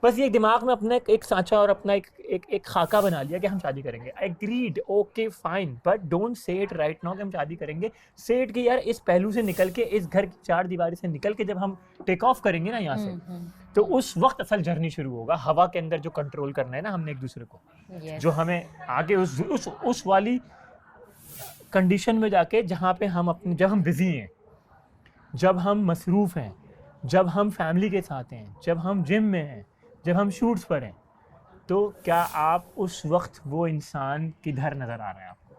बस ये दिमाग में अपना एक सांचा और अपना एक खाका बना लिया कि हम शादी करेंगे। Agreed, okay fine, but don't say it right now कि हम शादी करेंगे। से इट कि यार इस पहलू से निकल के, इस घर की चार दीवारी से निकल के जब हम टेक ऑफ करेंगे ना यहाँ से, तो उस वक्त असल जर्नी शुरू होगा। हवा के अंदर जो कंट्रोल करना है ना हमने एक दूसरे को, जो हमें आगे उस वाली कंडीशन में जाके जहाँ पे हम अपने, जब हम बिजी हैं, जब हम मसरूफ़ हैं, जब हम फैमिली के साथ हैं, जब हम जिम में हैं, जब हम शूट्स पर हैं, तो क्या आप उस वक्त वो इंसान किधर नज़र आ रहा है आपको?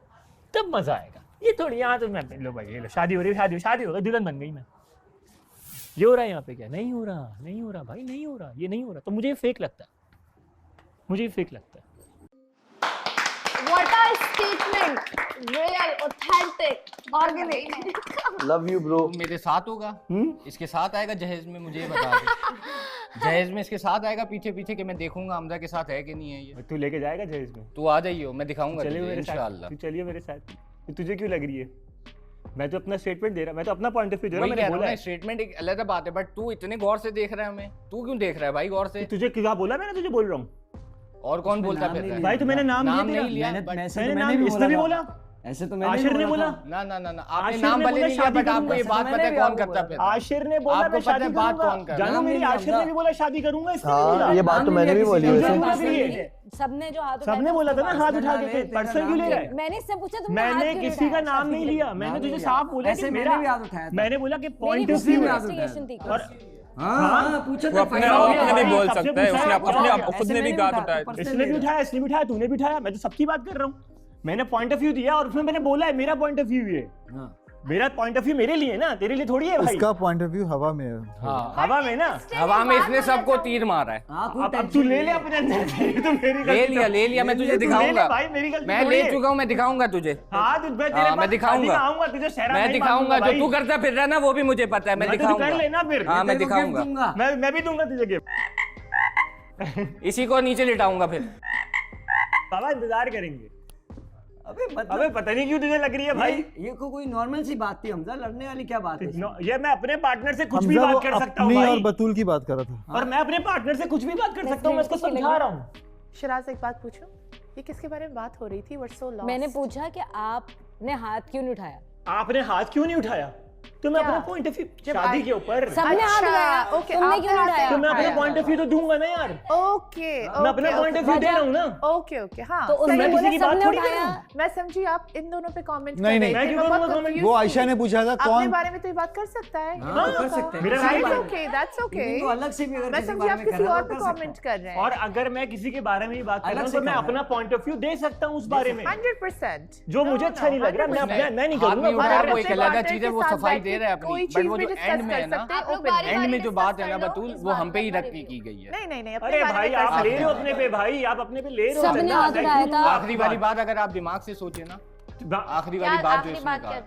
तब मज़ा आएगा। ये थोड़ी यहाँ तो मैं लो भाई, ये लो शादी हो रही है, शादी हो गई, दुल्हन बन गई मैं, ये हो रहा है यहाँ पे क्या? नहीं हो रहा भाई, नहीं हो रहा, ये नहीं हो रहा। तो मुझे ये फेक लगता है, मुझे ये फेक लगता है। What a statement, real, authentic, organic. Love you bro. मेरे साथ होगा, इसके साथ आएगा जहेज में, मुझे ये बता दे। जहेज में इसके साथ आएगा पीछे पीछे कि मैं देखूंगा हमजा के साथ है कि नहीं है ये। तू लेके जाएगा जहेज में? तू आ जाइयो, मैं दिखाऊंगा तुझे इंशाल्लाह। तू चलिए मेरे साथ। तुझे क्यों लग रही है? मैं तो अपना स्टेटमेंट दे रहा, मैं तो अपना पॉइंट ऑफ व्यू दे रहा हूं। मैंने बोला है स्टेटमेंट एक अलग बात है, बट तू इतने गौर से देख रहा है हमें, तू क्यों देख रहा है भाई गौर से? तुझे क्या बोला मैंने? तुझे बोल रहा हूँ। और कौन बोलता है भाई? तो मैंने नाम नहीं लिया, मैंने नाम इसने भी बोला, ऐसे तो मैंने आशिर ने बोला। ना आपने नाम भले नहीं लिया, बट आपको ये बात पता है कौन करता है? आशिर ने बोला मैं शादी बात कौन कर? जानू मेरी आशिर ने भी बोला शादी करूंगा, इसने बोला। ये बात तो मैंने भी बोली है। सबने जो हाथ उठाया, सबने बोला था ना हाथ उठा के, पर्सनल क्यों ले रहा है? मैंने इससे पूछा तुमने मैंने किसी का नाम नहीं लिया, मैंने तुझे साफ बोला कि मेरा, मैंने बोला कि पॉइंट ऑफ व्यू है। और पूछा वो अपने नहीं बोल सकता है, उसने अपने खुद ने भी हाथ उठाया। इसने भी उठाया, इसने भी उठाया, तूने भी उठाया, मैं तो सबकी बात कर रहा हूँ। मैंने पॉइंट ऑफ व्यू दिया और उसमें मैंने बोला है मेरा पॉइंट ऑफ व्यू ये, मेरा पॉइंट ऑफ व्यू मेरे लिए ना, तेरे लिए थोड़ी है भाई। उसका पॉइंट ऑफ व्यू हवा में है। हाँ, हवा में ना, हवा में इसने सबको तीर मारा है। अब तू ले ले अपने अंदर से, तो मेरी ले लिया, मैं तुझे दिखाऊंगा भाई, मेरी गलती मैं ले चुका हूँ, मैं दिखाऊंगा तुझे। मैं दिखाऊंगा, आऊंगा तुझे शहरा, मैं दिखाऊंगा। जो तू करता फिर रहा ना वो भी मुझे पता है, मैं दिखाऊंगा। कर लेना फिर। हाँ मैं दिखाऊंगा, मैं भी दूंगा तुझे गिफ्ट। इसी को नीचे लिटाऊंगा फिर। बाबा इंतजार करेंगे। अबे पता नहीं क्यों तुझे लग रही है भाई, ये कोई नॉर्मल सी बात थी हमजा, लड़ने वाली क्या बात है? ये मैं अपने पार्टनर से कुछ भी बात कर सकता हूँ भाई, और बतूल की बात कर रहा था। और मैं अपने पार्टनर से कुछ भी बात कर सकता हूँ, मैं इसको समझा रहा हूँ। शिराज एक बात पूछूं, ये किसके बारे में बात हो रही थी? We're so lost. मैंने पूछा कि आपने हाथ क्यों नहीं उठाया? आपने हाथ क्यों नहीं उठाया? तो मैं अपना पॉइंट ऑफ व्यू शादी के ऊपर, सबने हाथ उठाया, ओके, तुमने क्यों नहीं उठाया? तो मैं अपना पॉइंट ऑफ व्यू तो दूंगा ना यार। ओके, मैं अपना पॉइंट ऑफ व्यू दे रहा हूँ ना। ओके, हाँ। तो उसने मैं बोला किसी की बात सबने थोड़ी कर उठाया। रहा हूँ। मैं समझी आप इन दोनों पे कमेंट कर नहीं, रहे थे। मैं क्यों मैं करूँगा बहुत comment? confused वो थी। आयशा ने पूछा था अपने कौन। बारे में तो ये बात कर सकता है। हाँ, कर सकते हैं। मेरा That's right है। okay, that's okay। तो अलग से भी अगर मैं किसी समझी बारे आप में किसी कर रहा और है, पे तो कर कमेंट कर रहे हैं। और अगर मैं किसी के बारे में ही बात कर रहा अलग हूँ से तो मैं कर रहा अपना पॉइंट ऑफ व्यू दे सकता हूँ उस बारे में, 100%। जो मुझे अच्छा नहीं लग रहा। मैं नहीं हाथ करूँगा। नहीं उठा, और वो अपने एक अलग partner चीज है, के वो साथ सफाई बैठ दे के रहा है अपनी, कोई बट चीज वो भी जो discuss एंड में है कर ना, सकते हैं, आप लोग open बारी- है। एंड में जो बात है ना discuss कर बतूल, लो, इस वो हम पे ही बारे रख में। की गई है। नहीं, अरे भाई आप ले रहे हो अपने पे, भाई आप अपने पे ले रहे हो। सबने हाथ उठाया था। आखिरी वाली बात अगर आप दिमाग से सोचे ना, आखिरी वाली बात जो इसने कहा,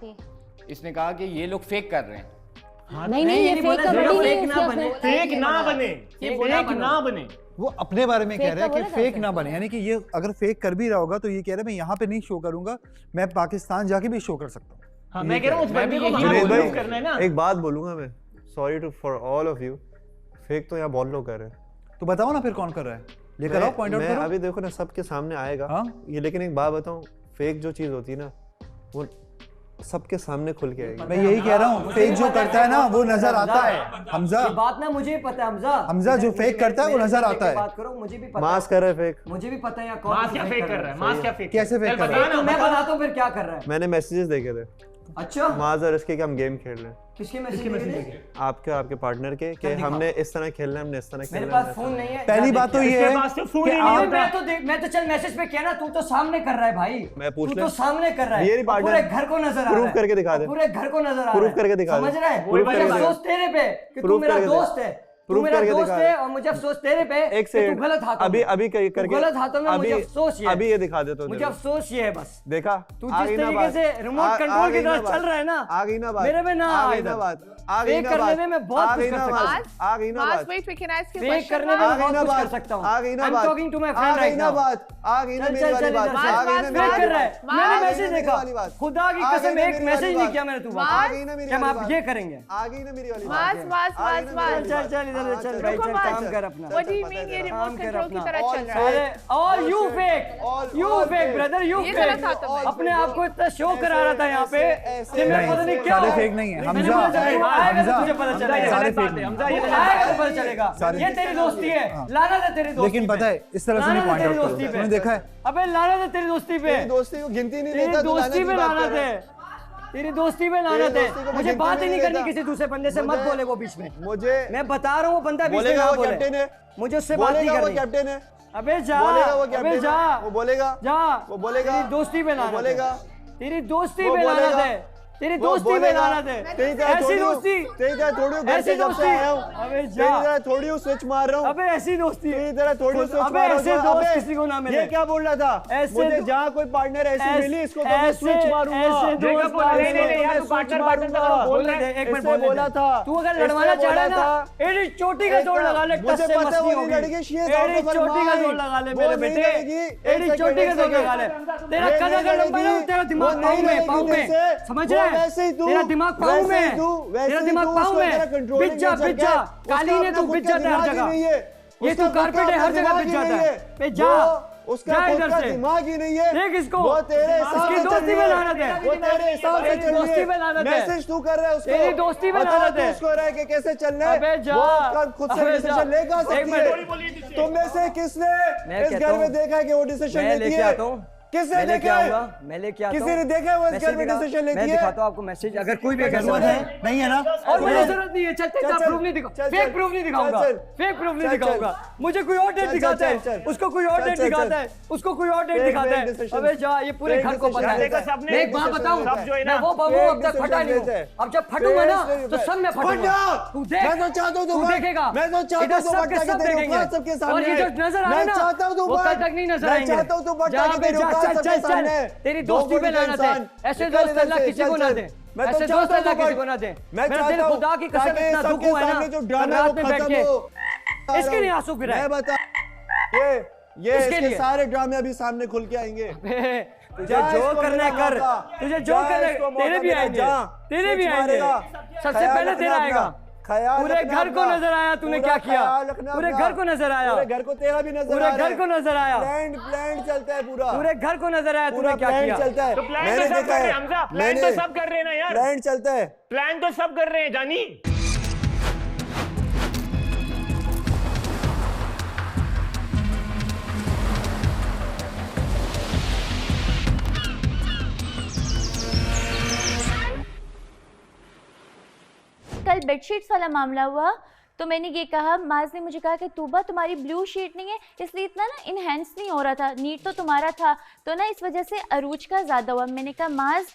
इसने कहा कि ये लोग फेक कर रहे हैं। नहीं ये फेक का बड़ी नहीं फेक ना बने, फेक ना बने, फेक ना बने। वो अपने बारे में कह रहा है कि बोला था फेक उसने। ना बने, यानी कि ये अगर फेक कर भी रहा होगा तो ये कह रहा है मैं यहाँ पे नहीं शो करूंगा, मैं पाकिस्तान जाके भी शो कर सकता हूँ। हाँ मैं कह रहा हूँ उस बंदे को यही वहाँ बोल रहा prove हूँ। करना है ना। एक बात बोलूंगा मैं, sorry for all of you, fake तो यहाँ बहुत लोग कर रहे हैं। तो बताओ ना फिर कौन कर रहा है, लेकर आओ, पॉइंट आउट मैं करो। अभी देखो ना सबके सामने आएगा हाँ? ये, लेकिन एक बात बताऊं, फेक जो चीज होती है ना वो सबके सामने खुल के आएगी। मैं यही कह रहा हूँ, फेक जो करता है ना वो नजर आता है। हमजा, ये बात ना मुझे पता है हमजा। हमजा जो फेक करता है वो नजर आता है। बात करो, मुझे भी पता मास कर रहा है फेक। मुझे भी पता है यहाँ कौन मास क्या फेक कर रहा है? मास क्या फेक? कैसे फेक कर रहा है? तो मैं बताता हूँ फिर क्या कर रहा है। मैंने मैसेजेस देखे थे अच्छा, मास और इसके कि हम गेम खेल रहे हैं, किसके मैसेज? आपके आपके पार्टनर के कि हमने इस तरह खेलना है, हमने इस तरह मेरे खेलना पास फोन नहीं है। पहली बात तो ये है कि आप मैं तो चल मैसेज पे किया ना, तू तो सामने कर रहा है भाई। मैं पूछ तू ले। तो सामने कर रहा है, मेरी partner- पूरे घर को नजर आ रहा है। Proof करके दिखा दे। पूरे घर को नजर आ रहा है। Proof करके दिखा दे। समझ रहा है? Proof मुझे करके अफसोस तेरे पे कि तू Proof मेरा करके दे। दोस्त है। तू Proof मेरा करके दोस्त दिखा है दे। और मुझे अफसोस तेरे पे एक कि सेकंड, तू गलत हाथों अभी में। अभी करके गलत हाथों में मुझे अफसोस ये है। अभी ये दिखा दे तो मुझे अफसोस ये है बस। देखा तू आ जिस गई ना तरीके बात। से रिमोट आ कंट्रोल की गई ना तरह बात। चल रहा है ना, आ गई ना बात। मेरे में ना आ आ गई ना इधर। बात। आ गई फेक ना करने बात। में मैं बहुत आ कुछ गई कर ना सकता बात। हूँ। आ गई ना बात। wait, can I ask you a fake question करने now? में आ गई बहुत ना कुछ कर बात। सकता हूँ। आ गई ना I'm बात। talking to my uh friend गई right ना now. बात। आ गई ना चल मेरी चल वाली चल बात। इधर आ से। गई ना फेक मेरी कर रहा है। वाली मैंने बात। मैसेज आ गई ना देखा, मेरी वाली बात। खुदा की आ गई कसम ना एक मेरी मैसेज वाली नहीं बात। किया मैंने। तू आ गई ना मेरी कि हम वाली आप बात। ये करेंगे। आ गई ना मेरी वाली मास बात। मास आ गई मास ना मेरी मास वाली चल चल इधर चल भाई, चल काम कर अपना। What do you mean ये काम रिमोट कर कंट्रोल की अपना। तरह चल रहा है? अरे all you fake, you fake brother, you ये जरा था फेक। तो भाई। अपने आप को इतना शो करा रहा था यहाँ पे कि मैं पता नहीं क्या सारे हो। फेक नहीं है। मैंने हमजा, बोला जब तू आएगा तो तुझे पता हमजा, चलेगा। सारे ये फेक बात है, नहीं। हमजा, ये तू गलत आएगा बात तो पता चलेगा। सारे- ये तेरी दोस्ती है, लाना था तेरी दोस्ती लेकिन पे। पता है इस तरह से नहीं लाना था पॉइंट तेरी आउट दोस्ती करो, पे। तुमने देखा है अबे लाना था तेरी दोस्ती पे, तेरी दोस्ती को गिनती नहीं तेरी देता, तू दोस्ती लानत पे की बात लाना कर रहा थे, है। तेरी दोस्ती पे लाना तेरी थे। दोस्ती को मुझे गिनती बात ही नहीं नहीं करनी देता। किसी दूसरे बंदे से, मत मुझे- बोले वो बीच में। मुझे मैं बता रहा हूँ वो बंदा बीच में बोलेगा ना वो बोले। कैप्टन है, मुझे उससे बात नहीं बोलेगा वो करनी। कैप्टन है, अबे जा, बोलेगा वो अबे कैप्टन जा, है, वो बोलेगा, जा, वो बोलेगा, तेरी दोस्ती पे वो लाना बोलेगा, तेरी दोस्ती वो पे लाना बोलेगा, थे, तेरी वो दोस्ती पे बोलेगा। लाना थे। तेरी तरह ऐसी थोड़ी हूँ, दोस्ती, तेरी तरह थोड़ी हूँ, घर ऐसी से जब से दोस्ती। आया हूँ, अबे तेरी जा, तरह थोड़ी हूँ स्विच मार रहा हूँ, अबे ऐसी दोस्ती, तेरी तरह थोड़ी हूँ स्विच अबे मार रहा ऐसे हूँ। दोस्त अबे, किसी को ना मिले। ये क्या बोल रहा था? ऐसे मुझे दो- जहाँ कोई पार्टनर ऐसी ऐसे- मिली, इसको तो मैं ऐसे- स्विच मारूंगा। ऐसे देखो, दोस्त बोल रहे नहीं, यार, मैं तू switch partner मारूंगा। बोल रहा है, एक मिनट इससे बोला था, तू अगर इससे लड़वाना चाह रहा बोला ना, था। एडी चोटी का जोड़ लगा ले, मुझे टस से पता है मस्ती वो होगी। नहीं लड़की, she is out एडी of her चोटी का mind। जोड़ लगा ले वो मेरे नहीं बेटे, लड़ेगी। एडी एक चोटी का सेकंड, जोड़ लगा ले। तेरा ये कदा नहीं का लंबा लड़ेगी। ना, तेरा दिमाग वो पाँव नहीं में, लड़ेगी पाँव में, तेरे से। समझ वो रहा है? वैसे ही तू, तेरा दिमाग पाँव वैसे में, ही तू, वैसे तेरा ही दिमाग तू, पाँव उसको में, तेरा controlling बिच जा, nature बिच क्या जा, है? कालीन उसका है अपना तू, खुद बिच का जाता है हर दिमाग ही जगह। नहीं है। ये उसका तू खुद का कारपेट है, अपना हर जगह दिमाग बिच ही जाता नहीं है। है। बे जा, वो उसका जा खुद इधर का से। दिमाग ही नहीं है। देख इसको, वो तेरे हिसाब इसकी से दोस्ती चल रही में है। लानत है। वो तेरे हिसाब से तेरी चल रही दोस्ती है। में लानत है। मैसेज तू कर रहा है उसको। तेरी दोस्ती में बता लानत तू है। उसको रहा है कि कैसे चलना है। अबे जा, वो उसका खुद से अबे जा। डिसीजन लेगा एक सकती मिनट। है। तुम में से किसने मैं इस कहता घर में हूँ, देखा है कि वो डिसीजन मैं लेती लेके है? आता हूँ, किसने मैं लेके देखा है? आऊंगा, मैं लेके आता किसी हूँ। ने देखा है वो इस घर में मैसेज डिसीजन दिखा- लेती मैं है? दिखाता हूँ आपको मैसेज, अगर कोई भी घर जरूरत में है नहीं है ना और मुझे जरूरत नहीं है, चल चल, चल, प्रूफ नहीं दिखा, चल, फेक चल, प्रूफ नहीं चल, दिखाऊंगा, चल, फेक प्रूफ नहीं चल, दिखाऊंगा। मुझे कोई और डेट चल, दिखाता है, चल, चल, उसको कोई और चल, डेट चल, दिखाता चल। है, उसको कोई और डेट Fake, दिखाता fake है। decision। अबे जा, ये पूरे Fake घर को पता है। decision लेता है। मैं एक बात बताऊं, Fake decision जो है मैं ना, वो बाबू Fake अब तक फटा decision नहीं हूं। लेता है। अब जब फटूंगा ना Fake तो सब मैं फट फटूंगा। जा। तू देख, मैं तो चाहता हूं तू तू फट। देखेगा। मैं तो चाहता इधर हूं तू सब फट के ताकि सब तेरी देखेंगे। औकात सबके सामने और ये जो आए। नजर आ रहा है मैं ना, चाहता हूं तू वो फट। कल तक नहीं नजर मैं आएंगे। चाहता हूं तू फट जा ताकि बे, तेरी जा, औकात चल, सबके चल, चल। सामने आए। तेरी दो दोस्ती फुट पे का लानत है। इंसान। ऐसे निकल दोस्त इधर अल्लाह से, किसी चल, को ना चल। दे। मैं तो ऐसे चाहता दोस्त हूं अल्लाह तू किसी फट। को ना दे। मैं मेरा दिल चाहता हूं खुदा की कसम ताकि इतना दुख सबके हुआ है सामने जो ना, ड्रामा है रात वो में बैठ खत्म के हो। इसके लिए आंसू गिराए। मैं बता ये इसके इसके लिए। सारे ड्रामे अभी सामने खुल के आएंगे। तुझे जा जो इसको करना है मेरा कर, मौका। तुझे जो जा करना है, इसको मौका तेरे भी मेरा, आएंगे, जा। तेरे भी स्विच आएंगे। मारेगा। सबसे ख्याल पहले रखना तेरा अपना। आएगा। ख्याल पूरे रखना घर को अपना। नजर आया तूने पूरा क्या किया, ख्याल रखना पूरे अपना। घर को नजर आया, पूरे घर को तेरा भी नजर पूरे आ रहा घर को नजर आया, प्लान चलता है पूरा। पूरे घर को नजर आया पूरा तूने क्या प्लान किया। चलता है। तो प्लान मैंने तो सब देखा कर रहे है। हैं हमजा, प्लान तो सब कर रहे हैं ना यार, प्लान चलता है। प्लान तो सब कर रहे हैं जानी। कल बेडशीट्स वाला मामला हुआ तो मैंने ये कहा, माज ने मुझे कहा कि तूबा तुम्हारी ब्लू शीट नहीं है इसलिए इतना ना इन्हेंस नहीं हो रहा था, नीट तो तुम्हारा था तो ना इस वजह से अरूज का ज़्यादा हुआ। मैंने कहा माज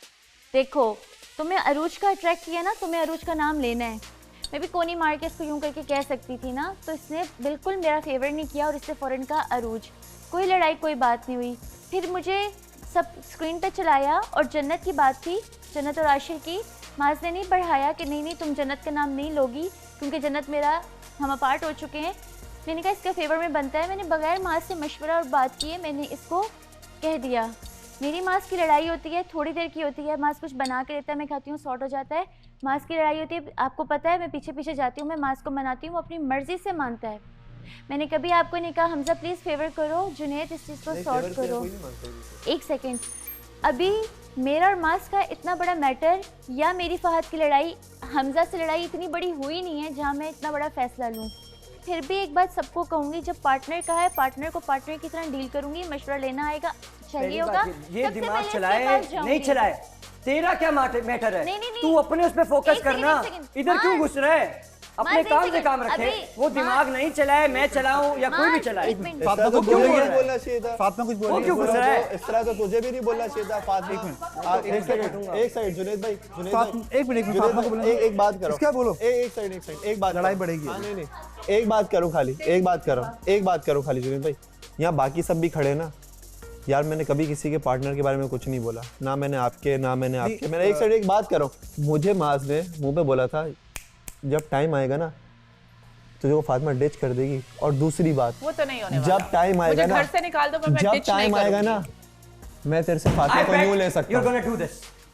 देखो तुम्हें अरूज का अट्रैक्ट किया ना, तुम्हें अरूज का नाम लेना है। मैं भी कोनी मार के इसको यूँ करके कह सकती थी ना, तो इसने बिल्कुल मेरा फेवर नहीं किया और इससे फ़ौरन कहा अरूज। कोई लड़ाई कोई बात नहीं हुई। फिर मुझे सब स्क्रीन पे चलाया और जन्नत की बात थी, जन्नत और आशिर की। माज ने नहीं बढ़ाया कि नहीं तुम जन्नत का नाम नहीं लोगी क्योंकि जन्नत मेरा हम अपार्ट हो चुके हैं। मैंने कहा इसके फेवर में बनता है। मैंने बगैर माज से मशवरा और बात किए मैंने इसको कह दिया। मेरी माज की लड़ाई होती है, थोड़ी देर की होती है, माज कुछ बना के देता है, मैं खाती हूँ, सॉर्ट हो जाता है। माज की लड़ाई होती है, आपको पता है मैं पीछे पीछे जाती हूँ, मैं माज को मनाती हूँ, वो अपनी मर्ज़ी से मानता है। मैंने कभी आपको नहीं कहा हमजा प्लीज़ फेवर करो, जुनैद इस चीज़ को सॉर्ट करो। एक सेकेंड, अभी मेरा और मास का इतना बड़ा मैटर या मेरी फहद की लड़ाई, हमजा से लड़ाई इतनी बड़ी हुई नहीं है जहाँ मैं इतना बड़ा फैसला लूँ। फिर भी एक बात सबको कहूँगी, जब पार्टनर का है पार्टनर को पार्टनर की तरह डील करूँगी, मशवरा लेना आएगा चाहिए होगा। ये सबसे दिमाग पहले चलाए इसके पास जाऊंगी। नहीं चलाए, तेरा क्या मैटर है। नहीं, नहीं, तू नहीं। अपने उस पे फोकस एक सेकंड, करना, एक सेकंड। इधर क्यों मास, घुस रहा है। अपने मास, एक काम से सेकंड। काम रखे, अभी, वो दिमाग मास, नहीं चलाए, मैं चलाऊं या कोई भी मास, चलाए। एक मिनट। फातिमा तो कुछ तुझे बोल भी रही नहीं है, बोलना चाहिए था। फातिमा कुछ बोल वो रही क्यों है। घुस रहा है। इस तरह तो तुझे भी नहीं बोलना चाहिए था। फातिमा आप एक सेकंड जुनैद भाई, एक मिनट फातिमा को बोलो। एक बात करो। क्या बोलो? एक सेकंड एक बात लड़ाई करो। बढ़ेगी। हाँ, नहीं एक बात करो खाली, एक बात करो खाली जुनैद भाई। यहाँ बाकी सब भी खड़े ना यार, मैंने कभी किसी के पार्टनर के बारे में कुछ नहीं बोला, ना मैंने आपके मैंने एक साइड एक बात करो। मुझे माज ने मुंह पे बोला था जब टाइम आएगा ना तुझे वो फातिमा डिच कर देगी। और दूसरी बात, वो तो नहीं होने वाला। जब टाइम आएगा मुझे ना, घर से निकाल दो पर मैं जब ditch नहीं टाइम आएगा करूंगी। ना मैं तेरे से फातिमा को यूं ले सकता You're हूं। gonna do this.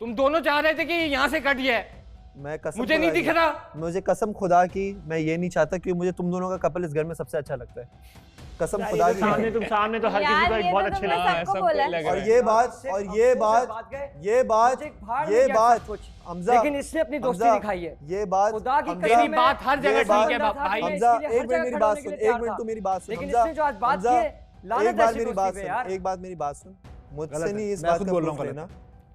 तुम दोनों चाह रहे थे कि यहाँ से कट जाए, मैं कसम मुझे नहीं खुदा दिख की- रहा। मुझे कसम खुदा की मैं ये नहीं चाहता, क्योंकि मुझे तुम दोनों का कपल इस घर में सबसे अच्छा लगता है। कसम खुदा की सामने तुम सामने तो हर किसी को एक बहुत अच्छे लगता है। सबको बोला है। और ये बात हमजा, लेकिन इसने अपनी दोस्ती हमजा, दिखाई है। ये बात खुदा की हमजा, कसम मेरी बात हर जगह ये बात- ठीक है भाई। हमजा एक मिनट मेरी बात सुन, एक मिनट तो मेरी बात सुन लेकिन हमजा, इसने जो आज बात हमजा, की है, लानत एक बात ऐसी मेरी दोस्ती बात पे सुन, यार। एक बात मेरी बात सुन, मुझसे गलत नहीं है। इस मैं बात खुद का बोल रहा प्रूफ हूँ लेना,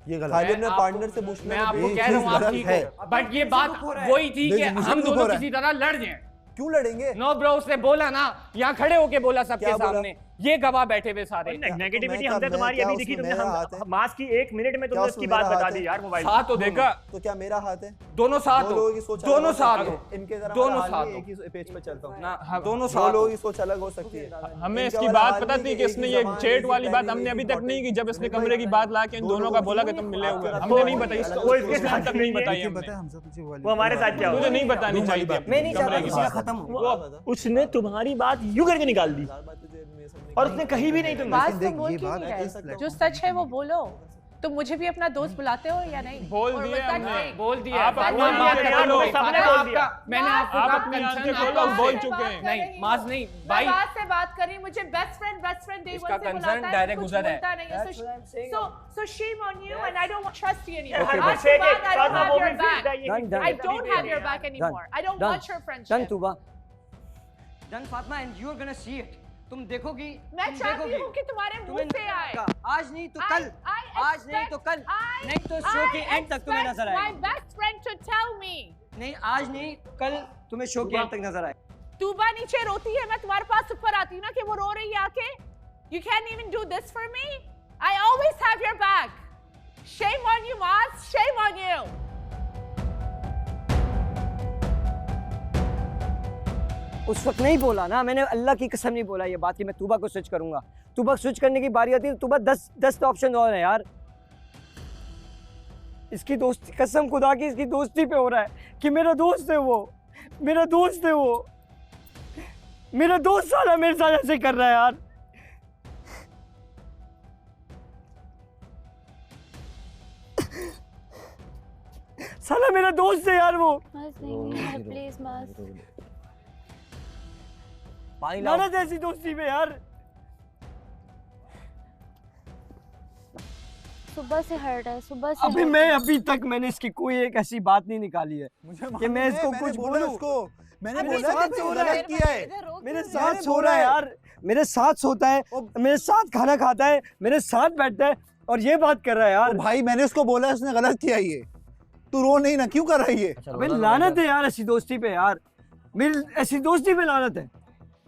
ये गलत खाली है। अपने पार्टनर से पूछना। मैं आपको ये कह रहा चीज हूँ आप गलत ठीक है। हो, बट ये बात वही थी कि मुझे हम दुख हो दोनों रहा है। किसी तरह लड़ जाएं। क्यों लड़ेंगे? नो ब्रो, उसने बोला ना, यहाँ खड़े होके बोला सबके क्या बोला? सामने, ये गवाह बैठे हुए सारे। नेगेटिविटी मैं हमसे क्या- तुम्हारी मैं अभी क्या दिखी, उसमें तुमने मेरा हाथ है? मास की 1 मिनट में क्या तुमने उसमें उसकी बात मेरा बता हाथ दी है? यार मोबाइल साथ हो देखा तो क्या मेरा हाथ है? दोनों साथ दो हो, लोगों की सोच अलग दोनों हो साथ सकती हो, है। इनके तरह दोनों मैं साथ एक हो। ही पेज पे चलता हूँ। ना दोनों दो साथ लोगों हो। की सोच अलग हो सकती है। हमें इनका इसकी वाला बात हाल पता नहीं थी कि कि एक इसने ही ये जबान, चेट एक ही वाली बात पहली, हमने एक अभी ही तक नहीं की, जब इसने कमरे की बात ला के इन दोनों का बोला कि तुम मिले हुए, हमने नहीं बताई, वो इसके इसने हम साथ तक नहीं बताई लेकिन हमने। पता है हमजा तुझे वो हमारे साथ क्या तुझे हुआ? नहीं बतानी चाहिए थी मैं नहीं चाहता कमरे की किसी का बात। खत्म हो। वो उसने तुम्हारी बात यूं करके निकाल दी और उसने कही भी नहीं तुमने। बात लेकिन तो देख, बोल ये क्यों बात नहीं है, रहे? इस जो सच है वो बोलो। तुम मुझे भी अपना दोस्त बुलाते हो या नहीं? बोल Or दिए was that हमने। fake? बोल दिया आप अपनी बात आंखें कर खोलो, लो, सबने आपका- बोल दिया। मैंने आपको आप कहा अपनी concern आंखें आपका खोलो, बोल है। चुके हैं। नहीं माज नहीं मैं भाई, बात से बात कर रही, मुझे बेस्ट फ्रेंड डे इसका वन से concern बुलाता है, direct कुछ गुजर है। बोलता नहीं है। That's what I'm saying. So shame on you and I don't trust you anymore. हर आज बच्चे के के बाद I don't पास have वो your भी back. Done, done. I don't have your back anymore. I don't Done. want your Done, friendship. Tuba. Done, Fatma, and you're gonna see it. तुम देखोगी, मैं तुम चाहती देखोगी। हूँ कि तुम्हारे मुंह तुम्हें से आए। आज नहीं तो कल, आज नहीं तो कल, नहीं तो शो के एंड तक तुम्हें नजर My आएगा। best friend to tell me. नहीं आज नहीं कल तुम्हें शो के एंड तक नजर आएगा। तूबा नीचे रोती है, मैं तुम्हारे पास ऊपर आती हूँ ना कि वो रो रही है आके. You can't even do this for me. I always have your back. Shame on you, Maz. Shame on you. उस वक्त नहीं बोला ना, मैंने अल्लाह की कसम नहीं बोला ये बात कि मैं तूबा को स्विच करूंगा। तूबा स्विच करने की बारी आती है तो तूबा 10 ऑप्शन और है यार। इसकी दोस्ती, कसम खुदा की इसकी दोस्ती पे हो रहा है कि मेरा दोस्त है वो, मेरा दोस्त है वो, मेरा दोस्त साला मेरे साथ ऐसे कर रहा है यार। साला मेरा दोस्त है यार वो। माज नहीं, प्लीज माज। पानी लानत है ऐसी दोस्ती पे यार। सुबह से हर्ट है, सुबह से अभी hurt मैं है। अभी तक मैंने इसकी कोई एक ऐसी बात नहीं निकाली है कि मैं इसको कुछ बोलूं। मैंने मेरे बोला साथ कि सो तू रहा है, गलत किया है। मेरे मैंने साथ सो बोला रहा है है। यार, मेरे साथ सोता है, मेरे साथ खाना खाता है, मेरे साथ बैठता है और ये बात कर रहा है यार। ओ भाई मैंने उसको बोला उसने गलत किया ये। तू रो नहीं ना, क्यों कर रही है? अबे लानत है यार ऐसी दोस्ती पे यार, मेरी ऐसी दोस्ती पे लानत है।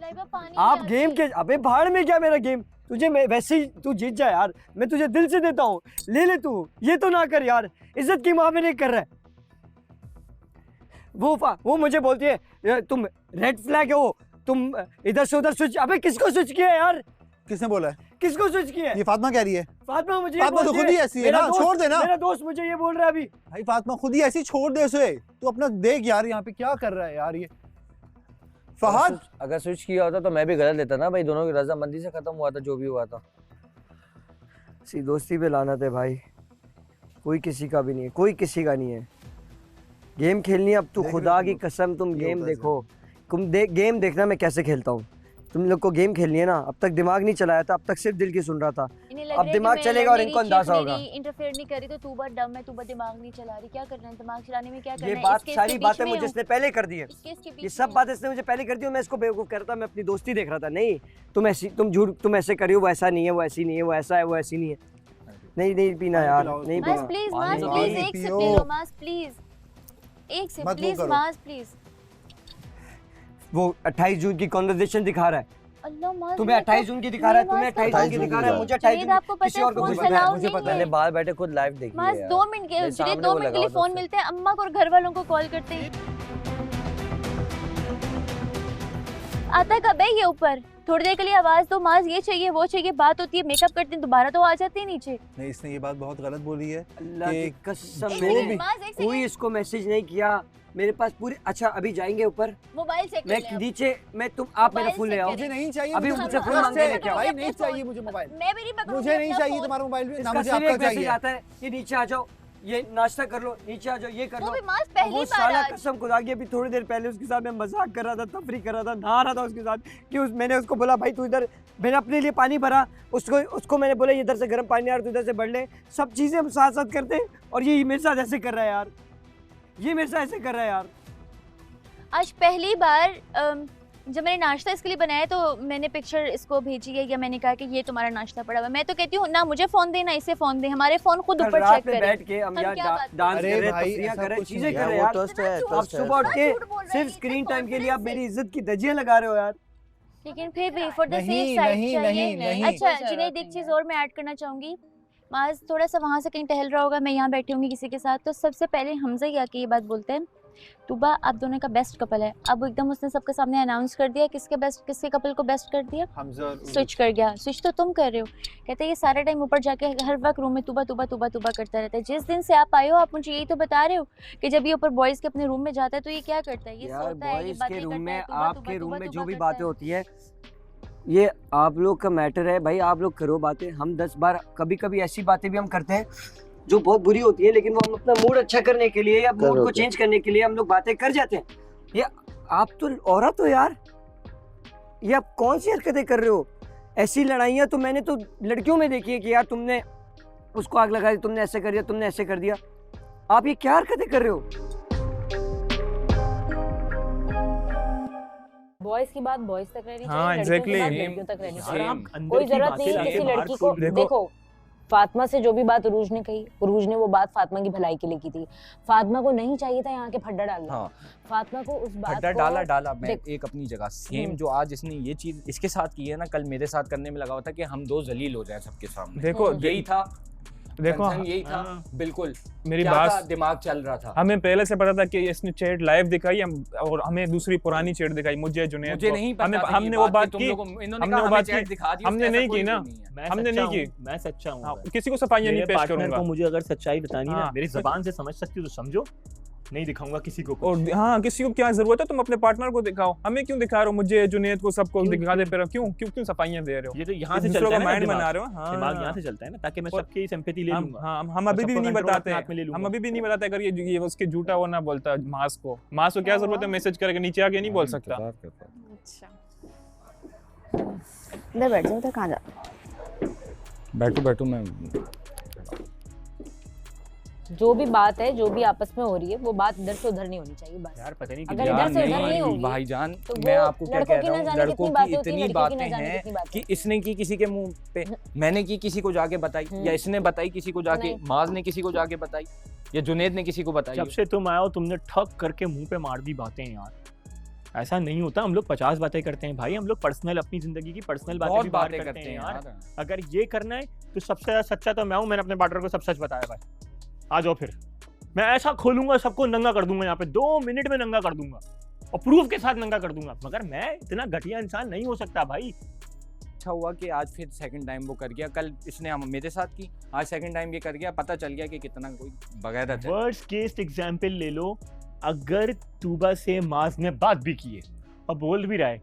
लाइबा पानी आप ले गेम आती। के, अबे भाड़ में क्या मेरा गेम, तुझे मैं वैसे ही तू जीत जा यार, मैं तुझे दिल से देता हूँ, ले ले तू, ये तो ना कर यार, इज्जत की माँ में नहीं कर रहा है। वो मुझे बोलती है "ये तुम रेड फ्लैग हो, तुम इधर से उधर स्विच। अबे किसको स्विच किया है यार, किसने बोला है? किसको स्विच किया है? ये फातिमा कह रही है। फातिमा मुझे ये फातिमा तो बोलती खुद ही ऐसी है मेरा ना, दोस्त- छोड़ दे ना। मेरा दोस्त मुझे ये बोल रहा है अभी। भाई फातिमा खुद ही ऐसी, छोड़ दे उसे। तू अपना देख यार यहाँ पे क्या कर रहा है यार ये। फहद अगर स्विच किया होता तो मैं भी गलत लेता ना भाई, दोनों की रजामंदी से खत्म हुआ था जो भी हुआ था। सी दोस्ती पे लानत है भाई, कोई किसी का भी नहीं है, कोई किसी का नहीं है। गेम खेलनी है अब तू, देख खुदा रहे की हो तुम कसम तुम ये गेम होता है देखो, तुम गेम देखना मैं कैसे खेलता हूँ। तुम लोग को गेम खेलनी है ना, अब तक दिमाग नहीं चलाया था, अब तक सिर्फ दिल की सुन रहा था। इन्हें लग अब रहा है कि दिमाग मैं चलेगा और लड़ नहीं इनको रही, अंदाजा चीख होगा। नहीं रही, इंटरफेयर नहीं करी तो तूबा डम है, तूबा दिमाग नहीं चला रही। क्या करना है दिमाग चलाने में, क्या करना ये है? बात इस केस सारी के बीच बातें में मुझे हूँ। इसने पहले कर दी है, इस केस के बीच ये सब में बात इसने मुझे पहले कर दी और मैं इसको बेवकूफ़ करता, मैं अपनी दोस्ती देख रहा था। नहीं तुम ऐसी, तुम झूठ, तुम ऐसे करियो, वो ऐसा नहीं है, वो ऐसी नहीं है, वो ऐसा है, वो ऐसी नहीं है। नहीं नहीं पीना यार, नहीं माज पीना। प्लीज, पानी माज लो, प्लीज पानी एक सिप पियो। ले लो, माज प्लीज एक सिप मत वो प्लीज, करो। माज प्लीज। वो 28 जून की कॉन्वर्सेशन दिखा रहा है, अल्लाह माज तुम्हें 28 जून की दिखा रहा है, तुम्हें 28 जून की दिखा रहा है, मुझे 28 जुनैद आपको जून किसी पता और है को फोन कुछ पता है, चलाओ मुझे नहीं पता है। है। मैंने बाहर बैठे खुद लाइव देखी माज है यार। 2 मिनट के मेरे जुनैद सामने 2 वो मिनट के लगा लिए हुआ फोन था। मिलते हैं, अम्मा को और घर वालों को कॉल करते हैं। आता कब है ये ऊपर? थोड़ी देर के लिए आवाज दो, माज ये चाहिए वो चाहिए, बात होती है, मेकअप करते हैं, दोबारा तो आ जाती है नीचे। नहीं, इसने ये बात बहुत गलत बोली है। अल्लाह की कि कसम एक मैंने सेकंड, माज एक कोई सेकंड, इसको मैसेज नहीं किया मेरे पास पूरी। अच्छा अभी जाएंगे ऊपर, मोबाइल चेक कर मैं ले अब। नीचे, मैं तुम आप मेरा मोबाइल फोन से ले आओ। करें। मुझे नहीं चाहिए, अभी मुझे मुझसे अपना फोन मांगे से- लेके आओ। भाई अपने नहीं फोन। चाहिए मुझे मोबाइल। मैं भी नहीं पकड़ूंगी मुझे नहीं अपना चाहिए फोन। तुम्हारा मोबाइल भी, ना इसका मुझे सिर्फ आपका एक मैसेज चाहिए। आता है कि नीचे आ जाओ, ये नाश्ता कर लो, नीचे आ जाओ, ये कर वो लो। भी माज अब पहली वो बार साला आज। कसम खुदा की अभी थोड़ी देर पहले उसके साथ मैं मजाक कर रहा था, तफरी कर रहा था, नहा रहा था उसके साथ कि मैंने उसको बोला भाई तू इधर, मैंने अपने लिए पानी भरा, उसको मैंने बोला इधर से गर्म पानी आ रहा, तू इधर से भर ले। सब चीज़ें हम साथ साथ करते हैं और ये मेरे साथ ऐसे कर रहा है यार, ये मेरे साथ ऐसे कर रहा है यार। आज पहली बार जब मैंने नाश्ता इसके लिए बनाया तो मैंने पिक्चर इसको भेजी है या मैंने कहा कि ये तुम्हारा नाश्ता पड़ा हुआ है। मैं तो कहती हूँ ना मुझे फोन दे ना इसे फोन दे, हमारे फोन खुद कल ऊपर रात चेक में करें। बैठ के हम यार क्या बात डांस अरे कर रहे हैं, भाई, तफरियां ऐसा कर रहे हैं, कुछ चीजें नहीं कर है, रहे हैं वो यार। टोस्ट है, आप टोस्ट है। सुबह उठ के झूठ बोल रहे हैं, सिर्फ इतने स्क्रीन टाइम के लिए आप confidence मेरी इज्जत की धज्जियां लगा रहे हो यार। लेकिन फिर भी फॉर द नहीं, सेफ साइड नहीं, चाहिए। नहीं, अच्छा नहीं। जुनैद एक चीज़ और मैं ऐड करना चाहूँगी, माज थोड़ा सा वहाँ से कहीं टहल रहा होगा, मैं यहाँ बैठी होंगी किसी के साथ, तो सबसे पहले हमजा ही आके ये बात बोलते हैं तूबा आप दोनों का बेस्ट कपल है। अब एकदम उसने सबके सामने अनाउंस कर दिया किसके कपल को बेस्ट कर दिया, स्विच कर गया। स्विच तो तुम कर रहे हो, कहते हैं ये सारा टाइम ऊपर जाके हर वक्त रूम में तूबा तूबा तूबा तूबा करता रहता है। जिस दिन से आप आए हो आप मुझे यही तो बता रहे हो कि जब ये ऊपर बॉयज़ के अपने रूम में जाता है तो ये क्या करता है, ये यार सोता है, ये बॉयज बातें के रूम करता में, है, तूबा आपके तूबा रूम तूबा में तूबा जो भी करता बातें है। होती है ये आप लोग का मैटर है भाई, आप लोग करो बातें। हम 10 बार कभी कभी ऐसी बातें भी हम करते हैं जो बहुत बुरी होती है, लेकिन वो हम अपना मूड अच्छा करने के लिए या मूड को चेंज करने के लिए हम लोग बातें कर जाते हैं। ये आप तो औरत हो यार, ये आप कौन सी हरकतें कर रहे हो? ऐसी लड़ाइयाँ तो मैंने तो लड़कियों में देखी है कि यार तुमने उसको आग लगा दी, तुमने ऐसे कर दिया, तुमने ऐसे कर दिया। आप ये क्या हरकतें कर रहे हो? बॉयज की बात बॉयज तक रहनी हाँ, चाहिए, लड़कियों की बात exactly. लड़कियों तक रहनी यार चाहिए। आप अंदर कोई की जरूरत बातें नहीं है लाके किसी बाहर लड़की को। छोड़ दो। देखो फातिमा से जो भी बात उरूज ने कही, उरूज ने वो बात फातिमा की भलाई के लिए की थी। फातिमा को नहीं चाहिए था यहाँ के फड्डा डालना। हाँ। फातिमा को उस बात खड्डा को डाला मैं देख- एक अपनी जगह सेम जो आज इसने ये चीज इसके साथ की है ना, कल मेरे साथ करने में लगा हुआ था कि हम दो जलील हो जाएं सबके सामने। देखो यही था, देखो कंसर्न यही था, बिल्कुल। मेरी क्या था, बात दिमाग चल रहा था। हमें पहले से पता था कि इसने चैट लाइव दिखाई और हमें दूसरी पुरानी चैट दिखाई मुझे जुनैद मुझे को। नहीं पता था हमने ये वो बात बात कि तुम की, लोगों इन्होंने हमने कहा वो हमें बात चैट की, दिखा दी, हमने उसका नहीं ऐसा की कोई ना। नहीं है। मैं हमने सच्चा नहीं हूँ, मैं सच्चा हूँ। हाँ, अगर किसी को सफाइयां नहीं मेरे पेश पार्टनर करूंगा। को मुझे अगर सच्चाई बतानी है ना, हाँ। मेरी जबान से समझ सकती हो तो समझो, नहीं दिखाऊंगा किसी को और कुछ। हाँ, किसी को क्या जरूरत है, तुम अपने पार्टनर को दिखाओ, हमें क्यों दिखा रहे हो? मुझे जुनैद को सबको क्यों- दिखा दे पे क्यों क्यों क्यों सफाइयां दे रहे हो? ये तो यहाँ से दूसरों चलता का है ना माइंड दिमाग। बना रहे हो। हाँ, दिमाग यहाँ से चलता है ना, ताकि मैं और सबकी सिंपैथी ले लूंगा। हम अभी भी सबको नहीं control बताते, अपने हाथ में ले लूंगा। हम अभी भी नहीं बताते अगर ये उसके झूठा वो ना बोलता मास को क्या जरूरत है मैसेज करके नीचे आके नहीं बोल सकता। अच्छा इधर बैठ जाओ, इधर कहाँ जा। बैठो मैं जो भी बात है, जो भी आपस में हो रही है, वो बात इधर से उधर नहीं होनी चाहिए बस। यार पता नहीं अगर कितनी इधर बात से उधर नहीं नहीं हुई। होगी, भाईजान तो मैं वो आपको क्या लड़कों कह की रहा ना हूँ, जाने लड़कों कितनी की बातें होती हैं, इतनी लड़कियों की ना बातें जाने हैं कितनी बातें कि इसने की किसी के मुंह पे, मैंने की किसी को जाके बताई, या इसने बताई किसी को जाके, नहीं। माज ने किसी को जाके बताई, या जुनैद ने किसी को बताई। जब से तुम आए हो तुमने ठक करके मुंह पे मार दी बातें यार। ऐसा नहीं होता, हम लोग 50 बातें करते हैं भाई, हम लोग पर्सनल अपनी जिंदगी की पर्सनल बातें बहुत भी बाहर बातें करते हैं यार। यार। अगर ये करना है तो सबसे ज्यादा सच्चा तो मैं हूँ, मैंने अपने पार्टनर को सब सच बताया भाई। आ जाओ फिर, मैं ऐसा खोलूंगा सबको नंगा कर दूंगा यहाँ पे, 2 मिनट में नंगा कर दूंगा और प्रूफ के साथ नंगा कर दूंगा। मगर मैं इतना घटिया इंसान नहीं हो सकता भाई। अच्छा हुआ कि आज फिर सेकंड टाइम वो कर गया, कल इसने हम मेरे साथ की, आज सेकंड टाइम ये कर गया, पता चल गया कि कितना कोई बगैरत है। वर्स्ट केस एग्जाम्पल ले लो, अगर तूबा से माज ने बात भी की है और बोल भी रहा है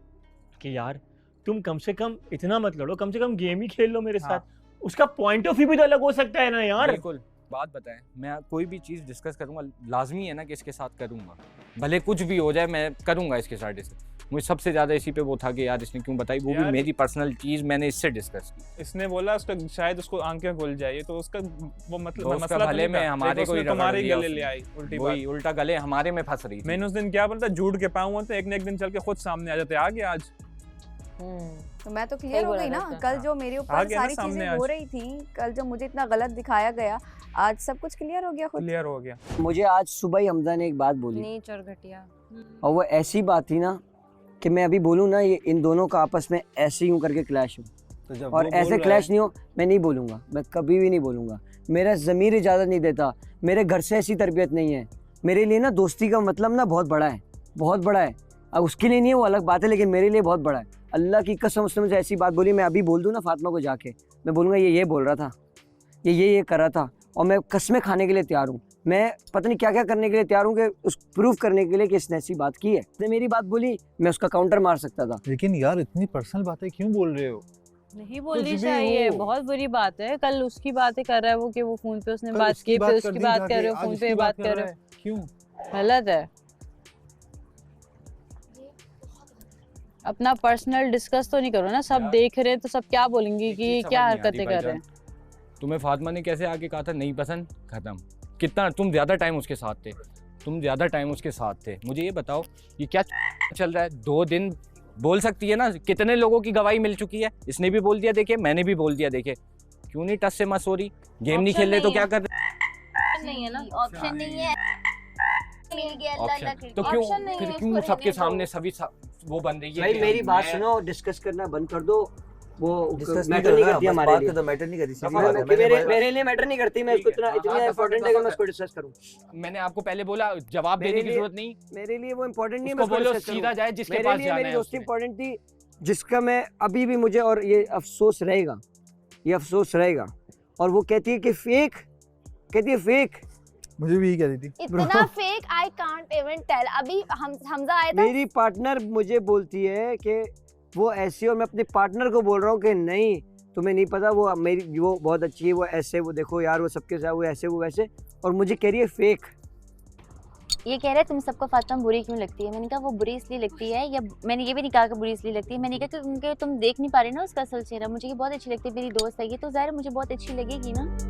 कि यार तुम कम से कम इतना मत लड़ो, कम से कम गेम ही खेल लो मेरे हाँ। साथ, उसका पॉइंट ऑफ व्यू भी तो अलग हो सकता है ना यार। बिल्कुल, बात बताएं, मैं कोई भी चीज़ डिस्कस करूंगा, लाजमी है ना कि इसके साथ करूंगा, भले कुछ भी हो जाए मैं करूंगा इसके साथ डिस्कस। मुझे सबसे ज़्यादा इसी पे वो था कि यार इसने क्यों बताई, वो भी यार- मेरी पर्सनल चीज़ मैंने इससे डिस्कस की। इसने बोला उसका शायद उसको आंखें खुल जाए, तो उसका वो मतलब तो उसका मसला तो भले नहीं में था, हमारे लेकिन कोई उसने तुम्हारे रगड़ दिया गले उसने। ले आई उल्टी वही बात। उल्टा गले हमारे में फंस रही थी। मैंने उस दिन क्या बोला था, झूठ के पाँव होते एक न एक दिन चल के खुद सामने आ जाते। आ गया आज, तो मैं तो सही क्लियर हो बोला गई ना, था। कल जो मेरे आ ऊपर गया ना सारी सामने चीजें आज। हो रही थी, कल जो मुझे इतना गलत दिखाया गया, आज सब कुछ क्लियर हो गया खुद। क्लियर हो गया। मुझे आज सुबह ही हमजा ने एक बात बोली नेचर घटिया। और वो ऐसी बात थी ना कि मैं अभी बोलूँ ना, ये इन दोनों का आपस में ऐसे यूं करके क्लैश हो, तो जब और वो बोल ऐसे रहा क्लैश है- नहीं हो, मैं नहीं बोलूँगा, मैं कभी भी नहीं बोलूँगा। मेरा ज़मीर इजाज़त नहीं देता, मेरे घर से ऐसी तरबियत नहीं है। मेरे लिए ना दोस्ती का मतलब ना बहुत बड़ा है, बहुत बड़ा है। अब उसके लिए नहीं है वो अलग बात है, लेकिन मेरे लिए बहुत बड़ा है। अल्लाह की कसम उसने मुझे ऐसी बात बोली, मैं अभी बोल दूँ ना फातिमा को जाके, मैं बोलूँगा ये बोल रहा था, ये कर रहा था, और मैं कस्में खाने के लिए तैयार हूँ। मैं पता नहीं क्या क्या करने के लिए तैयार हूँ कि उस प्रूफ करने के लिए कि इसने ऐसी बात की है। उसने मेरी बात बोली, मैं उसका काउंटर मार सकता था। लेकिन यार इतनी पर्सनल बातें क्यों बोल रहे हो? नहीं बोलनी भी चाहिए, हो। बहुत बुरी बात है। कल उसकी बातें कर रहा है वो कि वो फोन पे उसने कल बात उसकी की, बात फिर कर उसकी दी बात जाके, कर रहे हो, आज फोन उसकी पे बात बात कर रहे रहा हो, है। क्यों? गलत है। अपना पर्सनल डिस्कस तो नहीं करो ना, सब देख रहे हैं तो सब क्या बोलेंगे कि ये क्या हरकतें कर रहे हैं। तुम्हें फातिमा ने कैसे आके कहा था नहीं पसंद, खत्म। कितना तुम ज्यादा टाइम उसके साथ थे, तुम ज्यादा टाइम उसके साथ थे। मुझे ये बताओ ये क्या चल रहा है? 2 दिन बोल सकती है ना, कितने लोगों की गवाही मिल चुकी है। इसने भी बोल दिया देखे, मैंने भी बोल दिया देखे। क्यों नहीं टस से मसोरी? गेम नहीं खेल रहे तो क्या कर रहे? नहीं है ना, ऑप्शन नहीं है, मिल गया अल्लाह ऑप्शन तो क्यों फिर क्यों सबके सामने सभी वो बन रही है? भाई कि मेरी बात मैं- सुनो, डिस्कस करना बंद कर दो। वो डिस्कस मैटर नहीं करती हमारे लिए। तो मैटर नहीं करती, सीधी हाँ, बात है। मेरे लिए मैटर नहीं करती। मैं इसको इतना इंपॉर्टेंट है कि मैं इसको डिस्कस करूं। मैंने आपको पहले बोला जवाब देने की जरूरत नहीं। मेरे लिए वो इम्पोर्टेंट नहीं है। उसको बोलो सीधा जाए जिसके पास जाना मेरी है दोस्ती उससे। इंपॉर्टेंट थी, जिसका मैं अभी भी मुझे और ये अफसोस रहेगा, ये अफसोस रहेगा। और वो कहती है कि फेक, कहती है फेक। मुझे भी यही कह रही थी। इतना fake I can't even tell. अभी हमजा आया था, मेरी पार्टनर मुझे बोलती है कि वो ऐसी, और मैं अपने पार्टनर को बोल रहा हूँ कि नहीं तुम्हें नहीं पता, वो मेरी वो बहुत अच्छी है, वो ऐसे, वो देखो यार वो सबके साथ वो ऐसे वो वैसे, और मुझे कह रही है फेक। ये कह रहे तुम सबको फातिमा बुरी क्यों लगती है। मैंने कहा वो बुरी इसलिए लगती है, या मैंने ये भी नहीं कहा कि बुरी इसलिए लगती है, मैंने कहा कि तुम देख नहीं पा रहे ना उसका असल चेहरा। मुझे ये बहुत अच्छी लगती है, मेरी दोस्त है ये, तो ज़ाहिर है मुझे बहुत अच्छी लगेगी ना।